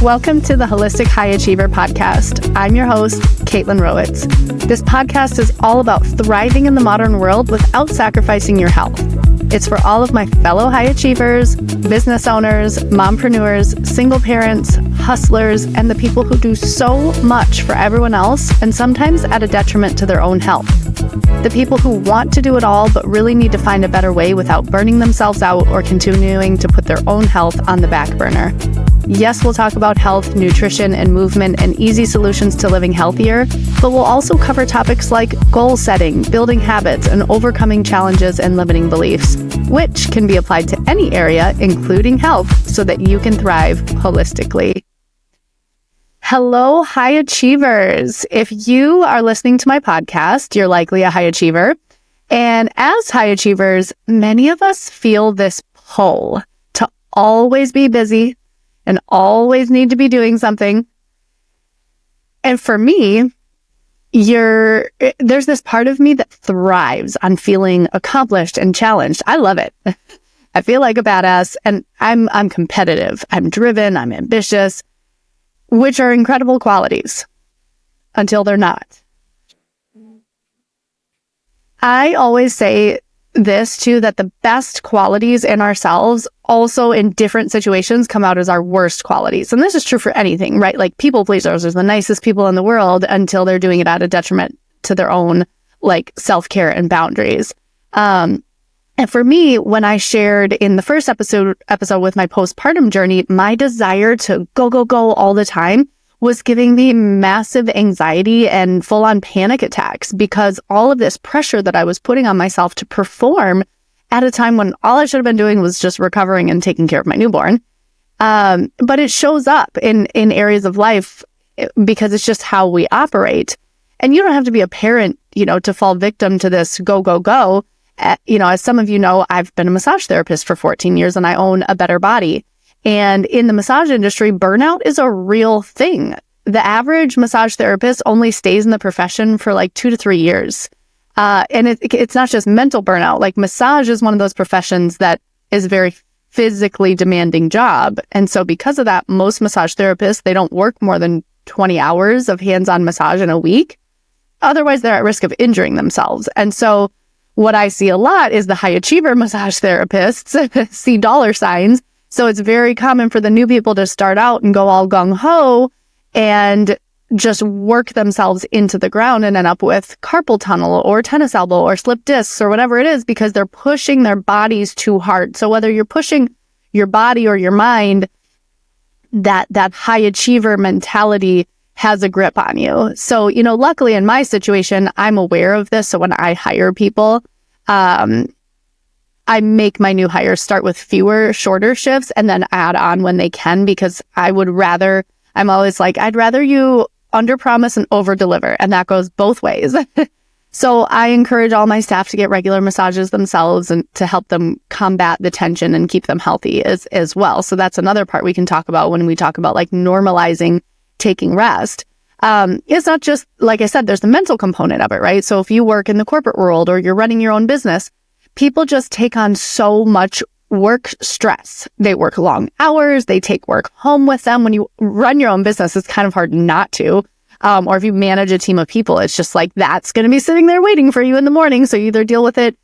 Welcome to the Holistic High Achiever podcast. I'm your host, Kaitlin Rohowetz. This podcast is all about thriving in the modern world without sacrificing your health. It's for all of my fellow high achievers, business owners, mompreneurs, single parents, hustlers, and the people who do so much for everyone else and sometimes at a detriment to their own health. The people who want to do it all but really need to find a better way without burning themselves out or continuing to put their own health on the back burner. Yes, we'll talk about health, nutrition, and movement and easy solutions to living healthier, but we'll also cover topics like goal setting, building habits, and overcoming challenges and limiting beliefs, which can be applied to any area, including health, so that you can thrive holistically. Hello, high achievers. If you are listening to my podcast, you're likely a high achiever. And as high achievers, many of us feel this pull to always be busy and always need to be doing something. And for me, there's this part of me that thrives on feeling accomplished and challenged. I love it. I feel like a badass, and I'm competitive. I'm driven. I'm ambitious, which are incredible qualities until they're not. I always say this too, that the best qualities in ourselves also in different situations come out as our worst qualities. And this is true for anything, right? Like people pleasers are the nicest people in the world until they're doing it at a detriment to their own like self-care and boundaries. And for me, when I shared in the first episode with my postpartum journey, my desire to go all the time was giving me massive anxiety and full-on panic attacks because all of this pressure that I was putting on myself to perform at a time when all I should have been doing was just recovering and taking care of my newborn. But it shows up in areas of life because it's just how we operate. And you don't have to be a parent, to fall victim to this go. As some of you know, I've been a massage therapist for 14 years and I own a better body. And in the massage industry, burnout is a real thing. The average massage therapist only stays in the profession for like 2 to 3 years. And it's not just mental burnout. Like massage is one of those professions that is a very physically demanding job. And so because of that, most massage therapists, they don't work more than 20 hours of hands-on massage in a week. Otherwise, they're at risk of injuring themselves. And so what I see a lot is the high achiever massage therapists see dollar signs. So it's very common for the new people to start out and go all gung-ho and just work themselves into the ground and end up with carpal tunnel or tennis elbow or slip discs or whatever it is because they're pushing their bodies too hard. So whether you're pushing your body or your mind, that high achiever mentality has a grip on you. So, luckily in my situation, I'm aware of this. So when I hire people, I make my new hires start with fewer, shorter shifts and then add on when they can, because I'm always like, I'd rather you under promise and over deliver. And that goes both ways. So I encourage all my staff to get regular massages themselves and to help them combat the tension and keep them healthy as well. So that's another part we can talk about when we talk about like normalizing taking rest. It's not just, like I said, there's the mental component of it, right? So if you work in the corporate world or you're running your own business, people just take on so much work stress. They work long hours. They take work home with them. When you run your own business, it's kind of hard not to. Or if you manage a team of people, it's just like that's going to be sitting there waiting for you in the morning. So you either deal with it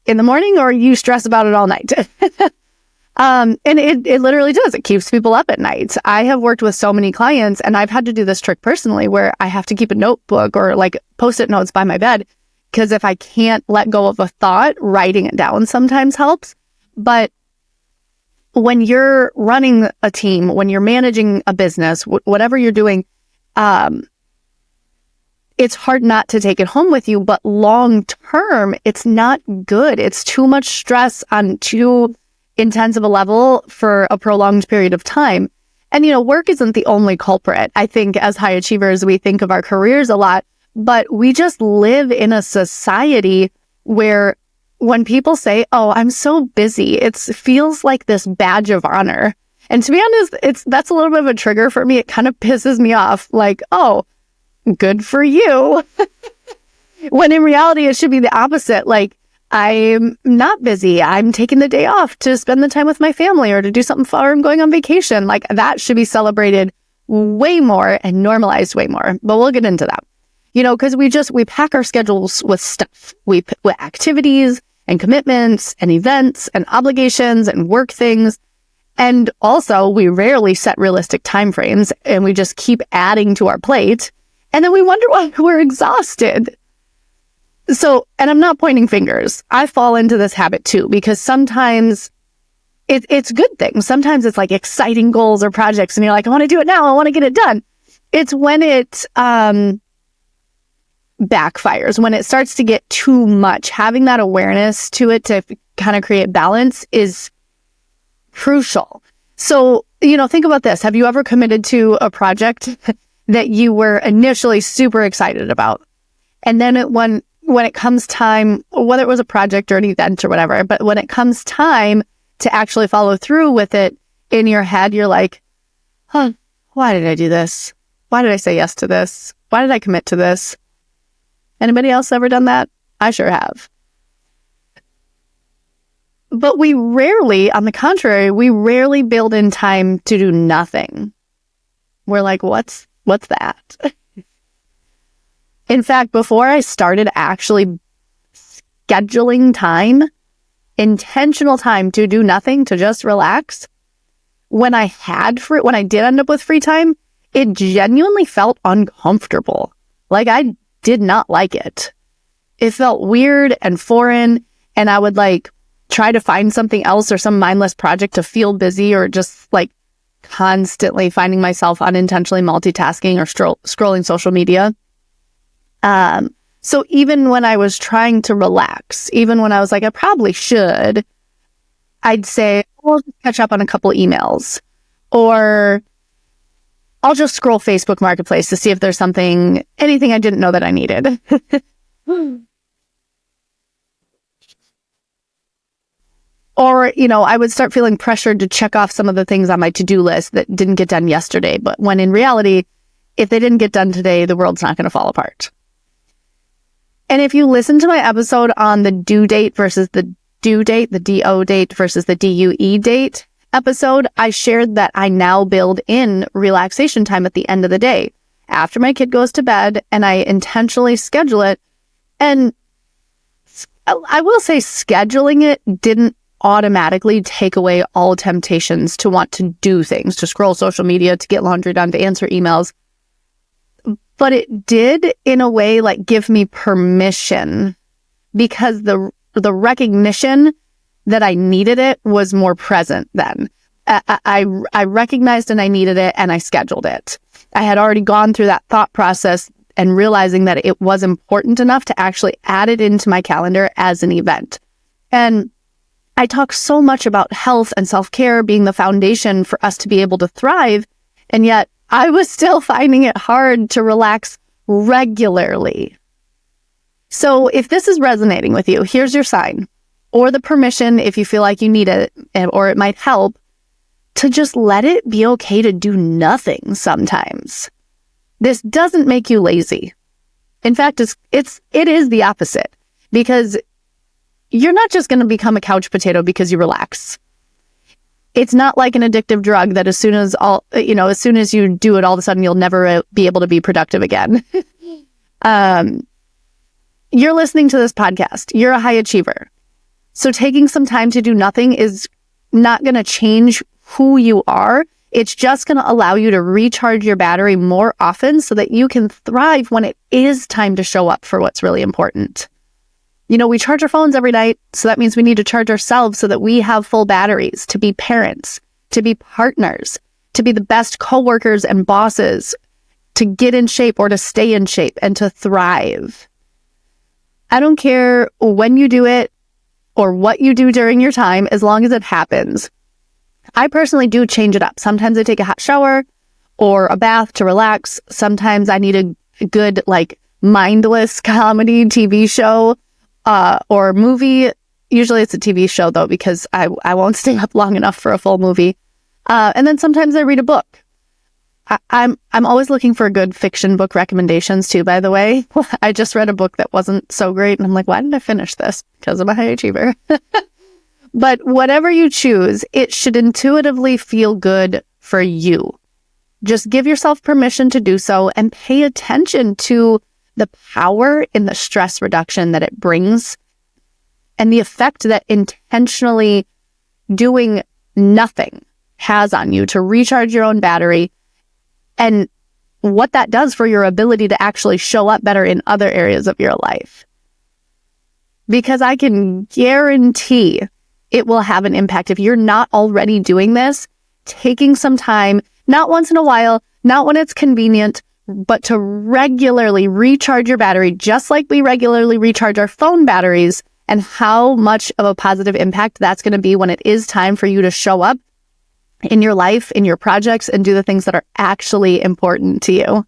in the morning or you stress about it all night. And it literally does. It keeps people up at night. I have worked with so many clients and I've had to do this trick personally where I have to keep a notebook or like Post-it notes by my bed. Because if I can't let go of a thought, writing it down sometimes helps. But when you're running a team, when you're managing a business, whatever you're doing, it's hard not to take it home with you. But long term, it's not good. It's too much stress on too intense of a level for a prolonged period of time. And, work isn't the only culprit. I think as high achievers, we think of our careers a lot. But we just live in a society where when people say, oh, I'm so busy, it feels like this badge of honor. And to be honest, that's a little bit of a trigger for me. It kind of pisses me off. Like, oh, good for you. When in reality, it should be the opposite. Like, I'm not busy. I'm taking the day off to spend the time with my family or to do something fun, or I'm going on vacation. Like, that should be celebrated way more and normalized way more. But we'll get into that. Because we pack our schedules with stuff. With activities and commitments and events and obligations and work things. And also, we rarely set realistic timeframes, and we just keep adding to our plate. And then we wonder why we're exhausted. So, and I'm not pointing fingers. I fall into this habit too, because sometimes it's good things. Sometimes it's like exciting goals or projects, and you're like, I want to do it now. I want to get it done. It's when it backfires, when it starts to get too much. Having that awareness to it to kind of create balance is crucial. So, think about this. Have you ever committed to a project that you were initially super excited about? And then when it comes time, whether it was a project or an event or whatever, but when it comes time to actually follow through with it, in your head, you're like, why did I do this? Why did I say yes to this? Why did I commit to this? Anybody else ever done that? I sure have. But on the contrary, we rarely build in time to do nothing. We're like, what's that? In fact, before I started actually scheduling time, intentional time to do nothing, to just relax, when I did end up with free time, it genuinely felt uncomfortable. Like I did not like it. It felt weird and foreign, and I would try to find something else or some mindless project to feel busy, or just constantly finding myself unintentionally multitasking or scrolling social media. So even when I was trying to relax, even when I was like, I probably should, I'd say, I'll just catch up on a couple emails, or I'll just scroll Facebook Marketplace to see if there's anything I didn't know that I needed. Or, I would start feeling pressured to check off some of the things on my to-do list that didn't get done yesterday. But when in reality, if they didn't get done today, the world's not going to fall apart. And if you listen to my episode on the due date versus the due date, the DO date versus the DUE date episode, I shared that I now build in relaxation time at the end of the day after my kid goes to bed, and I intentionally schedule it. And I will say scheduling it didn't automatically take away all temptations to want to do things, to scroll social media, to get laundry done, to answer emails. But it did, in a way, give me permission, because the recognition that I needed it was more present then. I recognized and I needed it, and I scheduled it. I had already gone through that thought process and realizing that it was important enough to actually add it into my calendar as an event. And I talk so much about health and self-care being the foundation for us to be able to thrive, and yet I was still finding it hard to relax regularly. So if this is resonating with you, here's your sign, or the permission if you feel like you need it, or it might help, to just let it be okay to do nothing sometimes. This doesn't make you lazy. In fact, it is the opposite, because you're not just going to become a couch potato because you relax. It's not like an addictive drug that as soon as you do it, all of a sudden you'll never be able to be productive again. You're listening to this podcast. You're a high achiever. So taking some time to do nothing is not going to change who you are. It's just going to allow you to recharge your battery more often so that you can thrive when it is time to show up for what's really important. We charge our phones every night, so that means we need to charge ourselves so that we have full batteries to be parents, to be partners, to be the best coworkers and bosses, to get in shape or to stay in shape and to thrive. I don't care when you do it or what you do during your time, as long as it happens. I personally do change it up. Sometimes I take a hot shower or a bath to relax. Sometimes I need a good, mindless comedy TV show or movie. Usually it's a TV show though, because I won't stay up long enough for a full movie. And then sometimes I read a book. I'm always looking for good fiction book recommendations too, by the way. I just read a book that wasn't so great, and I'm like, why didn't I finish this? Because I'm a high achiever. But whatever you choose, it should intuitively feel good for you. Just give yourself permission to do so and pay attention to the power in the stress reduction that it brings and the effect that intentionally doing nothing has on you to recharge your own battery, and what that does for your ability to actually show up better in other areas of your life. Because I can guarantee it will have an impact. If you're not already doing this, taking some time, not once in a while, not when it's convenient, but to regularly recharge your battery, just like we regularly recharge our phone batteries, and how much of a positive impact that's going to be when it is time for you to show up in your life, in your projects, and do the things that are actually important to you.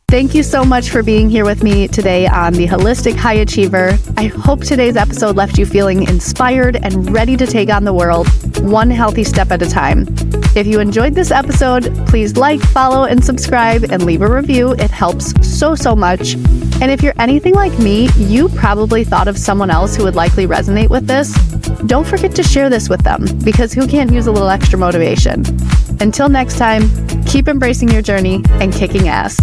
Thank you so much for being here with me today on The Holistic High Achiever. I hope today's episode left you feeling inspired and ready to take on the world, one healthy step at a time. If you enjoyed this episode, please like, follow, and subscribe, and leave a review. It helps so much. And if you're anything like me, you probably thought of someone else who would likely resonate with this. Don't forget to share this with them, because who can't use a little extra motivation? Until next time, keep embracing your journey and kicking ass.